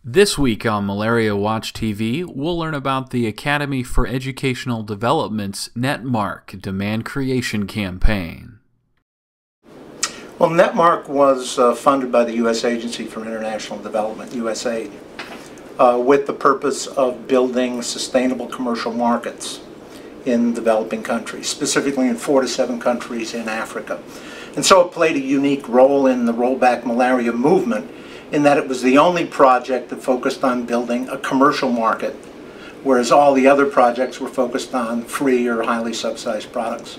This week on Malaria Watch TV, we'll learn about the Academy for Educational Development's NetMark demand creation campaign. Well, NetMark was funded by the U.S. Agency for International Development, USAID, with the purpose of building sustainable commercial markets in developing countries, specifically in 4 to 7 countries in Africa. And so it played a unique role in the rollback malaria movement, in that it was the only project that focused on building a commercial market, whereas all the other projects were focused on free or highly subsidized products.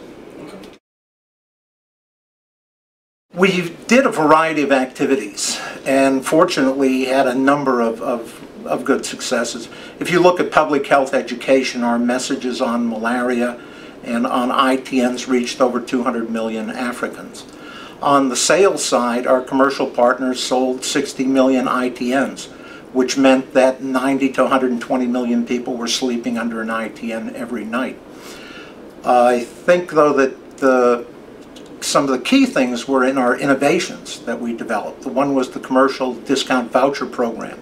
We did a variety of activities and fortunately had a number of good successes. If you look at public health education, our messages on malaria and on ITNs reached over 200 million Africans. On the sales side, our commercial partners sold 60 million ITNs, which meant that 90 to 120 million people were sleeping under an ITN every night. I think, though, that some of the key things were in our innovations that we developed. The one was the commercial discount voucher program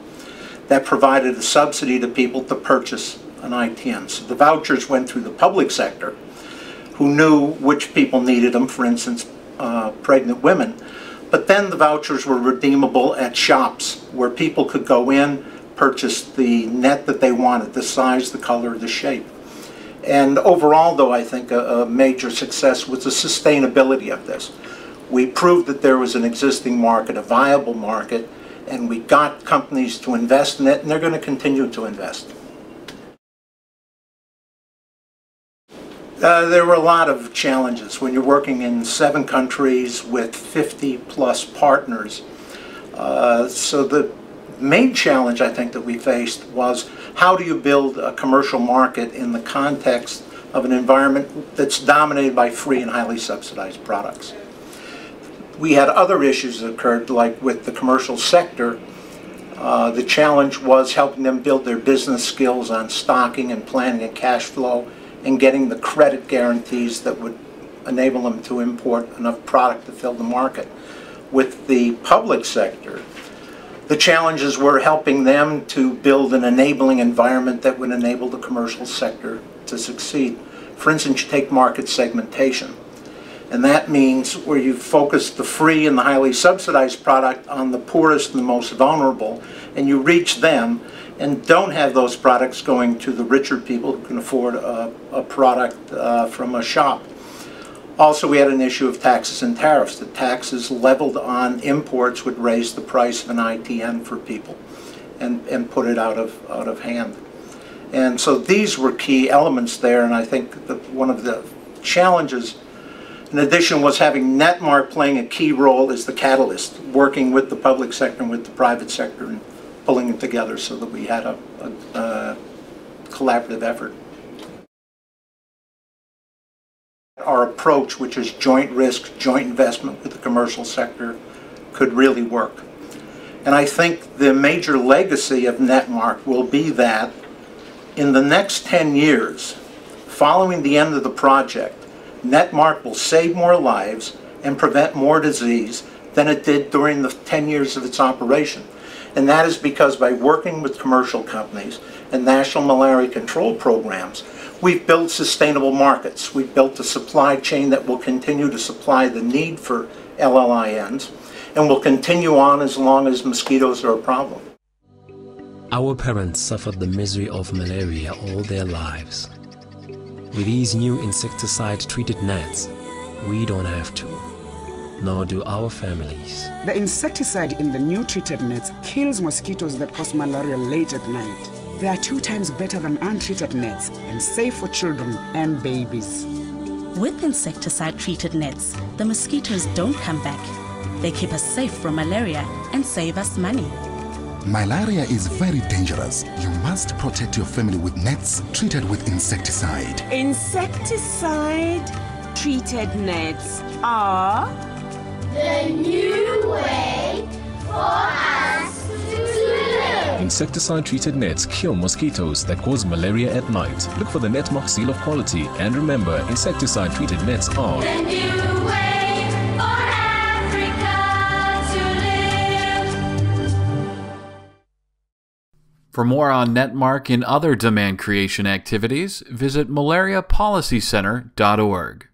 that provided a subsidy to people to purchase an ITN. So the vouchers went through the public sector, who knew which people needed them, for instance, pregnant women, but then the vouchers were redeemable at shops where people could go in, purchase the net that they wanted, the size, the color, the shape. And overall, though, I think a major success was the sustainability of this. We proved that there was an existing market, a viable market, and we got companies to invest in it, and they're going to continue to invest. There were a lot of challenges when you're working in 7 countries with 50+ partners. So the main challenge I think that we faced was, how do you build a commercial market in the context of an environment that's dominated by free and highly subsidized products? We had other issues that occurred, like with the commercial sector. The challenge was helping them build their business skills on stocking and planning and cash flow, and getting the credit guarantees that would enable them to import enough product to fill the market. With the public sector, the challenges were helping them to build an enabling environment that would enable the commercial sector to succeed. For instance, you take market segmentation, and that means where you focus the free and the highly subsidized product on the poorest and the most vulnerable, and you reach them, and don't have those products going to the richer people who can afford a product from a shop. Also, we had an issue of taxes and tariffs. The taxes leveled on imports would raise the price of an ITN for people and put it out of hand. And so these were key elements there, and I think that one of the challenges, in addition, was having NetMark playing a key role as the catalyst, working with the public sector and with the private sector and pulling it together so that we had a collaborative effort. Our approach, which is joint risk, joint investment with the commercial sector, could really work. And I think the major legacy of NetMark will be that in the next 10 years, following the end of the project, NetMark will save more lives and prevent more disease than it did during the 10 years of its operation. And that is because by working with commercial companies and national malaria control programs, we've built sustainable markets. We've built a supply chain that will continue to supply the need for LLINs and will continue on as long as mosquitoes are a problem. Our parents suffered the misery of malaria all their lives. With these new insecticide-treated nets, we don't have to. Nor do our families. The insecticide in the new treated nets kills mosquitoes that cause malaria late at night. They are 2 times better than untreated nets and safe for children and babies. With insecticide-treated nets, the mosquitoes don't come back. They keep us safe from malaria and save us money. Malaria is very dangerous. You must protect your family with nets treated with insecticide. Insecticide-treated nets are the new way for us to live. Insecticide-treated nets kill mosquitoes that cause malaria at night. Look for the NetMark seal of quality, and remember, insecticide-treated nets are the new way. For more on NetMark and other demand creation activities, visit malariapolicycenter.org.